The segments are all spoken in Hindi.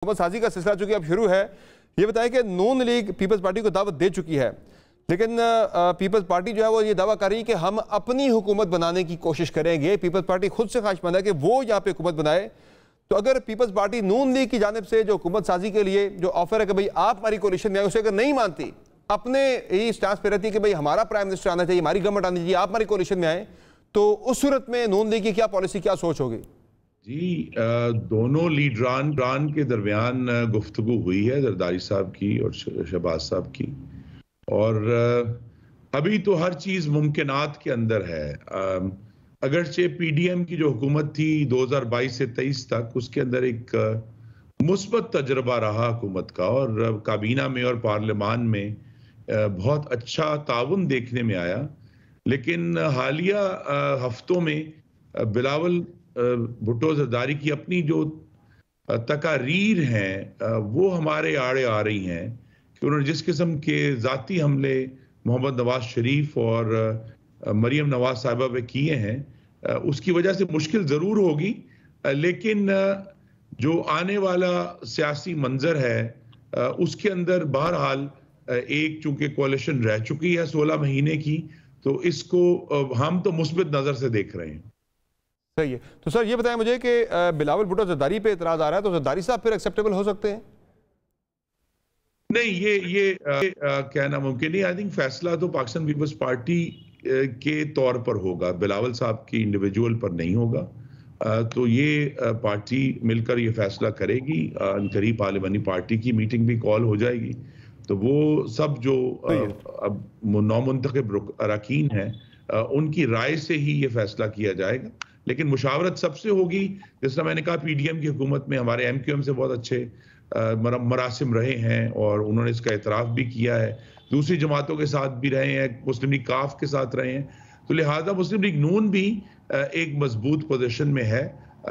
हुकूमत साजी का सिलसिला चूंकि अब शुरू है, ये बताएं कि नून लीग पीपल्स पार्टी को दावत दे चुकी है, लेकिन पीपल्स पार्टी जो है वो ये दावा कर रही है कि हम अपनी हुकूमत बनाने की कोशिश करेंगे। पीपल्स पार्टी खुद से ख्वाहिशमंद है कि वो यहाँ पे हुकूमत बनाए। तो अगर पीपल्स पार्टी नून लीग की जानिब से जो हुकूमत साजी के लिए जो ऑफर है कि भाई आप हमारी कोalition में आए, उसे अगर नहीं मानती, अपने ही स्टांस पे रहती है कि भाई हमारा प्राइम मिनिस्टर आना चाहिए, हमारी गवर्नमेंट आनी चाहिए, आप हमारी कोalition में आए, तो उस सूरत में नून लीग की क्या पॉलिसी, क्या सोच होगी? जी, दोनों लीडरान के दरमियान गुफ्तगू हुई है, जरदारी साहब की और शहबाज साहब की, और अभी तो हर चीज़ मुमकिनात के अंदर है। अगरचे पीडीएम की जो हुकूमत थी 2022 से 23 तक, उसके अंदर एक मुस्बत तजर्बा रहा हुकूमत का, और काबीना में और पार्लियामान में बहुत अच्छा ताउन देखने में आया। लेकिन हालिया हफ्तों में बिलावल भुट्टो जरदारी की अपनी जो तकारीर हैं वो हमारे आड़े आ रही हैं कि उन्होंने जिस किस्म के ज़ाती हमले मोहम्मद नवाज शरीफ और मरीम नवाज साहिबा पे किए हैं, उसकी वजह से मुश्किल ज़रूर होगी, लेकिन जो आने वाला सियासी मंजर है उसके अंदर बहरहाल एक चूंकि कोalition रह चुकी है 16 महीने की, तो इसको हम तो मुस्बित नज़र से देख रहे हैं। सही है। तो सर ये बताएं मुझे कि बिलावल भुट्टो जरदारी पे इतराज आ रहा है, तो जरदारी साहब फिर एक्सेप्टेबल हो सकते हैं? नहीं, ये कहना मुमकिन नहीं। आई थिंक फैसला तो पाकिस्तान पीपल्स पार्टी के तौर पर होगा, बिलावल साहब की इंडिविजुअल पर नहीं होगा। तो ये पार्टी मिलकर ये फैसला करेगी। करीब पार्लियामानी पार्टी की मीटिंग भी कॉल हो जाएगी, तो वो सब जो अब नौमुंतखब अरकान हैं उनकी राय से ही ये फैसला किया जाएगा। लेकिन मुशावरत सबसे होगी। जिस तरह मैंने कहा, पीडीएम की हुकूमत में हमारे एमक्यूएम से बहुत अच्छे मरासिम रहे हैं और उन्होंने इसका एतराफ़ भी किया है, दूसरी जमातों के साथ भी रहे हैं, मुस्लिम लीग काफ के साथ रहे हैं, तो लिहाजा मुस्लिम लीग नून भी एक मजबूत पोजीशन में है।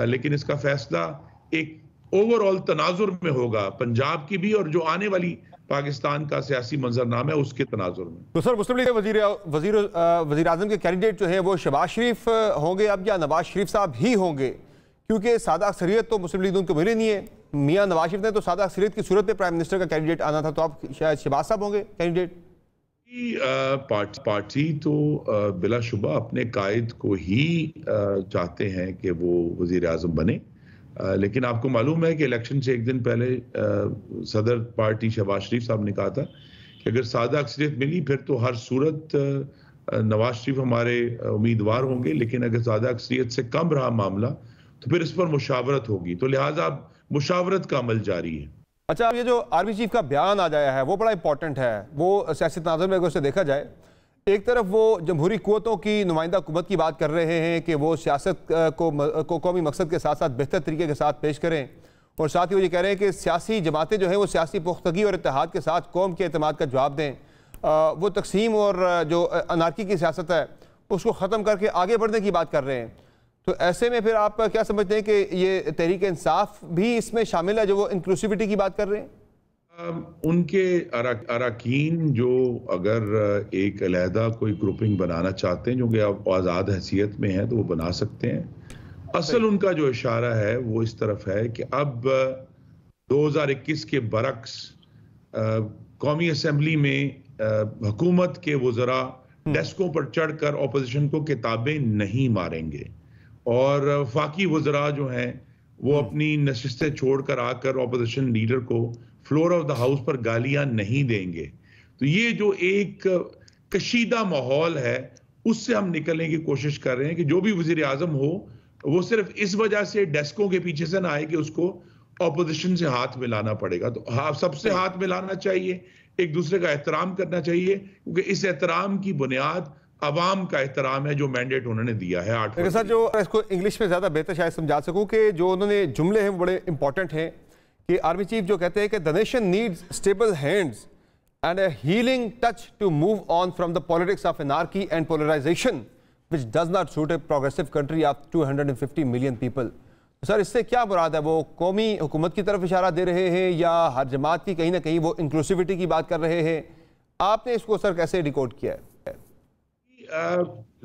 लेकिन इसका फैसला एक ओवरऑल तनाजुर में होगा, पंजाब की भी और जो आने वाली पाकिस्तान का सियासी मंजरनामा है उसके तनाजुर में। तो सर मुस्लिम लीग के वजीर आजम के कैंडिडेट जो है वो शहबाज शरीफ होंगे अब, या नवाज शरीफ साहब ही होंगे? क्योंकि सादा अक्सरियत तो मुस्लिम लीग को मिली नहीं है। मियां नवाज शरीफ ने तो सादा अक्सरियत की सूरत में प्राइम मिनिस्टर का कैंडिडेट आना था, तो आप शायद शहबाज साहब होंगे कैंडिडेट? पार्टी तो बिलाशुबा अपने कायद को ही चाहते हैं कि वो वजीर आजम बने, लेकिन आपको मालूम है कि इलेक्शन से एक दिन पहले सदर पार्टी शहबाज शरीफ साहब ने कहा था कि अगर सादा अक्सरियत मिली फिर तो हर सूरत नवाज शरीफ हमारे उम्मीदवार होंगे, लेकिन अगर सादा अक्सरियत से कम रहा मामला तो फिर इस पर मुशावरत होगी। तो लिहाजा अब मुशावरत का अमल जारी है। अच्छा, ये जो आर्मी चीफ का बयान आ जाया है वो बड़ा इंपॉर्टेंट है। वो सियासी तनाज़ुर में अगर उसे देखा जाए, एक तरफ वो जमहूरी कुव्वतों की नुमाइंदा हुकूमत की बात कर रहे हैं कि वो सियासत को कौमी मकसद के साथ साथ बेहतर तरीके के साथ पेश करें, और साथ ही वो ये कह रहे हैं कि सियासी जमातें जो हैं वो सियासी पुख्तगी और इत्तेहाद के साथ कौम के एतमाद का जवाब दें। वो तकसीम और जो अनारकी की सियासत है उसको ख़त्म करके आगे बढ़ने की बात कर रहे हैं। तो ऐसे में फिर आप क्या समझते हैं कि ये तहरीक इंसाफ भी इसमें शामिल है जो वो इंक्लूसिविटी की बात कर रहे हैं? उनके अरकान जो अगर एक अलहदा कोई ग्रुपिंग बनाना चाहते हैं जो कि अब आज़ाद हैसियत में है तो वो बना सकते हैं। असल उनका जो इशारा है वो इस तरफ है कि अब 2021 के बरक्स कौमी असम्बली में हुकूमत के वज़रा डेस्कों पर चढ़कर अपोजिशन को किताबें नहीं मारेंगे, और फाकी वज़रा जो हैं वो अपनी नशिस्तें छोड़कर आकर अपोजिशन लीडर को फ्लोर ऑफ द हाउस पर गालियां नहीं देंगे। तो ये जो एक कशीदा माहौल है उससे हम निकलने की कोशिश कर रहे हैं कि जो भी वजीर आजम हो वो सिर्फ इस वजह से डेस्कों के पीछे से ना आए कि उसको ऑपोजिशन से हाथ मिलाना पड़ेगा। तो हाँ, सबसे हाथ मिलाना चाहिए, एक दूसरे का एहतराम करना चाहिए, क्योंकि इस एहतराम की बुनियाद अवाम का एहतराम है जो मैंडेट उन्होंने दिया है। मेरे साथ जो इसको इंग्लिश में ज़्यादा बेहतर शायद समझा सकूँ कि जो उन्होंने जुमले हैं वो बड़े इंपॉर्टेंट हैं कि आर्मी चीफ जो कहते हैं कि the nation needs stable hands and a healing touch to move on from the politics of anarchy and polarisation which does not suit a progressive country of 250 million people. Sir इससे क्या मुराद है? वो कौमी हुकूमत की तरफ इशारा दे रहे हैं या हर जमात की कहीं ना कहीं वो इंक्लूसिविटी की बात कर रहे हैं? आपने इसको सर कैसे डिकोड किया है?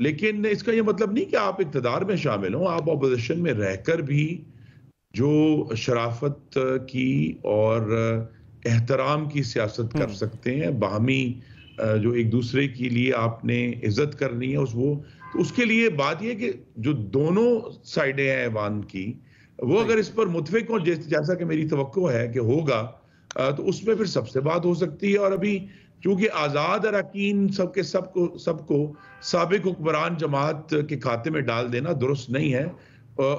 लेकिन इसका ये मतलब नहीं कि आप इक़्तिदार में शामिल हो, आप अपोजिशन में रहकर भी जो शराफत की और एहतराम की सियासत कर सकते हैं, बाहमी जो एक दूसरे के लिए आपने इज्जत करनी है तो उसके लिए बात यह कि जो दोनों साइडें हैं ऐवान की, वो अगर इस पर मुत्फिक हो, जैसा कि मेरी तवक्को है कि होगा, तो उसमें फिर सबसे बात हो सकती है। और अभी क्योंकि आज़ाद अरकान सबको साबिक हुक्मरान जमात के खाते में डाल देना दुरुस्त नहीं है।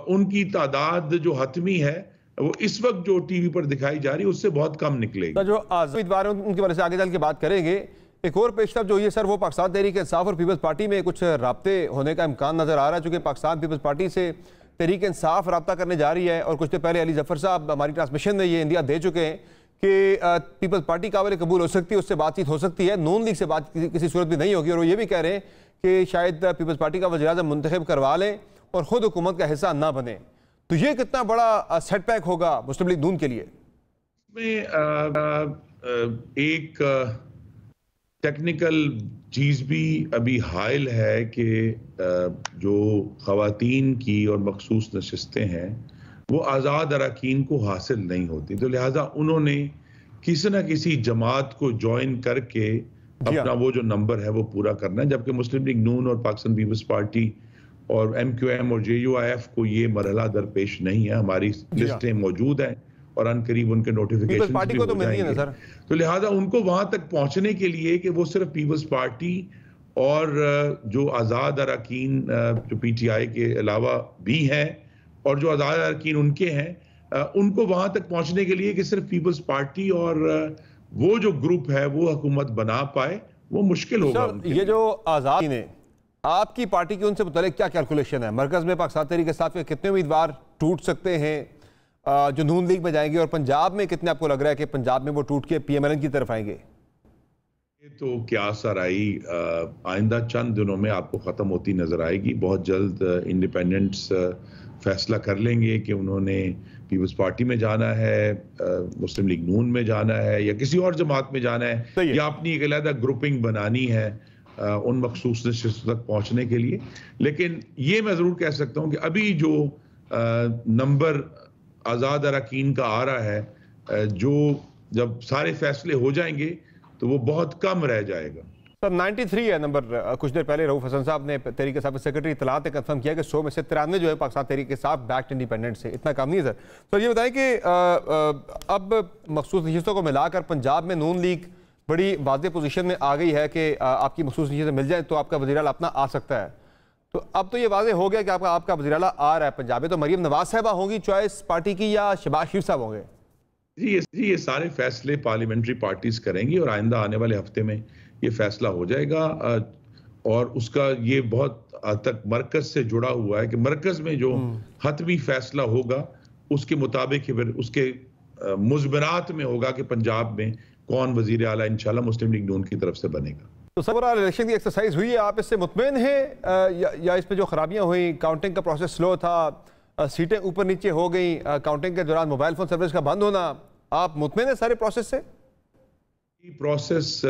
उनकी तादाद जो हतमी है वो इस वक्त जो टीवी पर दिखाई जा रही है उससे बहुत कम निकलेगी। जो उम्मीदवार हैं उनके बारे से आगे चल के बात करेंगे। एक और पेशरफ जो ये सर, वो पाकिस्तान तहरीक इंसाफ और पीपल्स पार्टी में कुछ राब्ते होने का इम्कान नजर आ रहा है, चूंकि पाकिस्तान पीपल्स पार्टी से तहरीक इंसाफ राब्ता करने जा रही है। और कुछ देर पहले अली जफर साहब हमारी ट्रांसमिशन में ये इंदिया दे चुके हैं कि पीपल्स पार्टी काबिल कबूल हो सकती है, उससे बातचीत हो सकती है, नून लीग से बात किसी सूरत भी नहीं होगी। और वो ये भी कह रहे हैं कि शायद पीपल्स पार्टी का वज़ीर-ए-आज़म मुंतखब करवा लें और ख़ुद हुकूमत का हिस्सा ना बने। तो ये कितना बड़ा सेटबैक होगा मुस्लिम लीग नून के लिए? एक टेक्निकल चीज़ भी अभी हायल है कि जो ख़वातीन की और मखसूस नशिस्तें हैं वो आज़ाद अरकान को हासिल नहीं होती, तो लिहाजा उन्होंने किसी न किसी जमात को ज्वाइन करके अपना वो जो नंबर है वो पूरा करना है। जबकि मुस्लिम लीग नून और पाकिस्तान पीपल्स पार्टी और MQM और JUIF को ये मरहला दरपेश नहीं है। हमारी लिस्टें मौजूद हैं और अनकरीब उनके नोटिफिकेशन भी हो जाएंगे। तो लिहाजा उनको वहां तक पहुंचने के लिए कि वो सिर्फ पीपल्स पार्टी और जो आज़ाद अरकान जो PTI के अलावा भी हैं और जो आज़ाद अरकान उनके हैं, उनको वहां तक पहुंचने के लिए कि सिर्फ पीपल्स पार्टी और वो जो ग्रुप है वो हुकूमत बना पाए, वो मुश्किल होगा। ये जो आज़ाद ने आपकी पार्टी की उनसे मुतालिक क्या कैलकुलेशन है? मरकज में पाकिस्तान तहरीक इंसाफ के कितने उम्मीदवार टूट सकते हैं जो नून लीग में जाएंगे, और पंजाब में कितने आपको लग रहा है कि पंजाब में वो टूट के PMLN की तरफ आएंगे? ये तो क्या सराई आइंदा चंद दिनों में आपको ख़त्म होती नजर आएगी। बहुत जल्द इंडिपेंडेंट्स फैसला कर लेंगे कि उन्होंने पीपल्स पार्टी में जाना है, मुस्लिम लीग नून में जाना है, या किसी और जमात में जाना है, या अपनी एक अलग ग्रुपिंग बनानी है उन मखसूस नशिस्तों तक पहुंचने के लिए। लेकिन ये मैं ज़रूर कह सकता हूं कि अभी जो नंबर आज़ाद अरकान का आ रहा है, जो जब सारे फैसले हो जाएंगे तो वो बहुत कम रह जाएगा। सर 93 है नंबर। कुछ देर पहले रऊफ हसन साहब ने तहरीक इंसाफ सेक्रेटरी इत्तलात ने कंफर्म किया कि 100 में से 93 जो है पाकिस्तान तहरीक इंसाफ बैक्ड इंडिपेंडेंट से। इतना कम नहीं है सर। ये बताएं कि अब मखसूस नशिस्तों को मिलाकर पंजाब में नून लीग बड़ी वाज़ेह पोजीशन में आ गई है कि आपकी मखसूस नशिस्तें मिल जाए तो आपका वज़ीर आला अपना आ सकता है। तो अब तो ये वाज़ेह हो गया कि आपका वज़ीर आला आ रहा है पंजाब में। तो मरीम नवाज साहबा होंगी चॉइस पार्टी की या शहबाज शरीफ साहब होंगे? जी ये सारे फैसले पार्लियामेंट्री पार्टीज करेंगी और आइंदा आने वाले हफ्ते में ये फैसला हो जाएगा। और उसका ये बहुत हद तक मरकज से जुड़ा हुआ है कि मरकज में जो हतमी फैसला होगा उसके मुताबिक फिर उसके मुज़मरात में होगा कि पंजाब में कौन वजीर आला इंशाल्लाह मुस्लिम लीग नून की तरफ से बनेगा। तो सब इलेक्शन की एक्सरसाइज हुई है, आप इससे मुतमईन हैं या इसमें जो खराबियां हुई, काउंटिंग का प्रोसेस स्लो था, सीटें ऊपर नीचे हो गई, काउंटिंग के दौरान मोबाइल फोन सर्विस का बंद होना, आप मुतमईन हैं सारे प्रोसेस से? प्रोसेस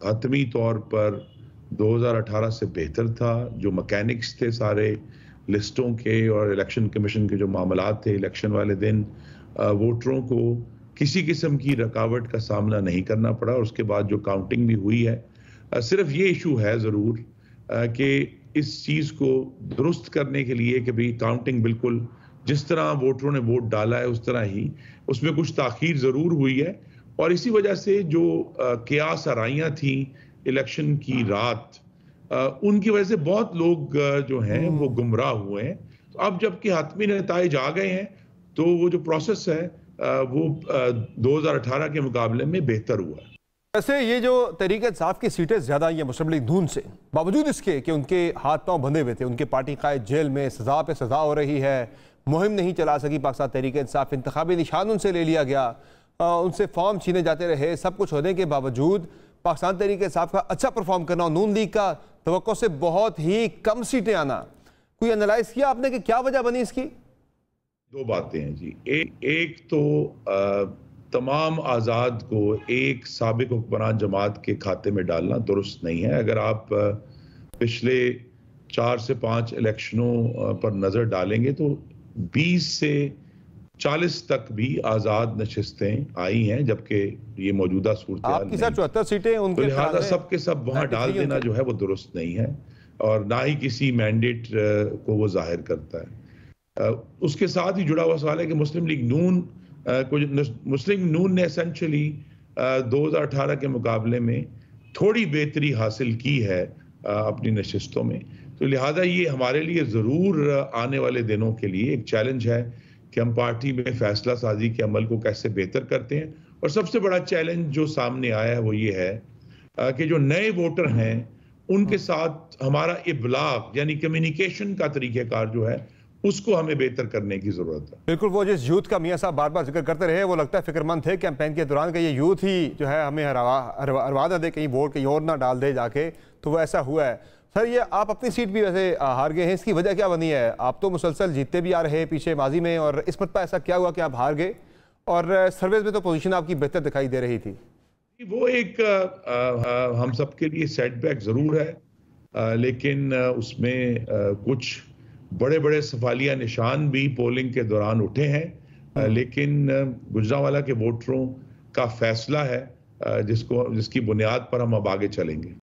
हतमी तौर पर 2018 से बेहतर था। जो मैकेनिक्स थे सारे लिस्टों के और इलेक्शन कमीशन के जो मामलात थे इलेक्शन वाले दिन, वोटरों को किसी किस्म की रुकावट का सामना नहीं करना पड़ा। और उसके बाद जो काउंटिंग भी हुई है, सिर्फ ये इशू है ज़रूर कि इस चीज़ को दुरुस्त करने के लिए कि भाई काउंटिंग बिल्कुल जिस तरह वोटरों ने वोट डाला है उस तरह ही, उसमें कुछ ताख़ीर ज़रूर हुई है। और इसी वजह से जो कियास आराइयाँ थी इलेक्शन की रात, उनकी वजह से बहुत लोग जो हैं वो गुमराह हुए हैं। तो अब जबकि हतमी नताइज आ गए हैं तो वो जो प्रोसेस है वो 2018 के मुकाबले में बेहतर हुआ है। वैसे ये जो तहरीक इंसाफ की सीटें ज़्यादा आई हैं मुस्लिम लीग नून से, बावजूद इसके कि उनके हाथ पांव बंधे हुए थे, उनके पार्टी कायद जेल में, सज़ा पे सज़ा हो रही है, मुहिम नहीं चला सकी पाकिस्तान तहरीक इंसाफ, इंतखाबी निशान उनसे ले लिया गया, उनसे फॉर्म छीने जाते रहे, सब कुछ होने के बावजूद पाकिस्तान तहरीक इंसाफ का अच्छा परफॉर्म करना और नून लीग का तवक्को से बहुत ही कम सीटें आना, कोई एनालाइज किया आपने कि क्या वजह बनी इसकी? दो बातें हैं जी। एक तो तमाम आज़ाद को एक साबिक हुक्मरान जमात के खाते में डालना दुरुस्त नहीं है। अगर आप पिछले 4 से 5 इलेक्शनों पर नज़र डालेंगे तो 20 से 40 तक भी आजाद नशिस्तें आई हैं, जबकि ये मौजूदा सूरत आपकी सर 74 सीटें उनके तो लिहाजा सब के सब वहां डाल देना जो है वो दुरुस्त नहीं है और ना ही किसी मैंडेट को वो जाहिर करता है। उसके साथ ही जुड़ा हुआ सवाल है कि मुस्लिम लीग नून ने एसेंशली 2018 के मुकाबले में थोड़ी बेहतरी हासिल की है अपनी नशिस्तों में, तो लिहाजा ये हमारे लिए ज़रूर आने वाले दिनों के लिए एक चैलेंज है कि हम पार्टी में फैसला साजी के अमल को कैसे बेहतर करते हैं। और सबसे बड़ा चैलेंज जो सामने आया है वो ये है कि जो नए वोटर हैं उनके साथ हमारा इब्लाग यानी कम्युनिकेशन का तरीक़ेकार जो है उसको हमें बेहतर करने की जरूरत है। बिल्कुल, वो जिस यूथ का मियां साहब बार बार जिक्र करते रहे वो लगता है फिक्रमंद थे कैंपेन के दौरान कि ये यूथ ही जो है हमें हरवा ना दे, कहीं वोट कहीं और ना डाल दे जाके, तो वो ऐसा हुआ है। सर ये आप अपनी सीट भी वैसे हार गए हैं, इसकी वजह क्या बनी है? आप तो मुसलसल जीतते भी आ रहे हैं पीछे माजी में, और इस मत पर ऐसा क्या हुआ कि आप हार गए? और सर्विस में तो पोजीशन आपकी बेहतर दिखाई दे रही थी। वो एक हम सबके लिए सेटबैक जरूर है, लेकिन उसमें कुछ बड़े बड़े सवालिया निशान भी पोलिंग के दौरान उठे हैं, लेकिन गुजरांवाला के वोटरों का फैसला है जिसकी बुनियाद पर हम अब आगे चलेंगे।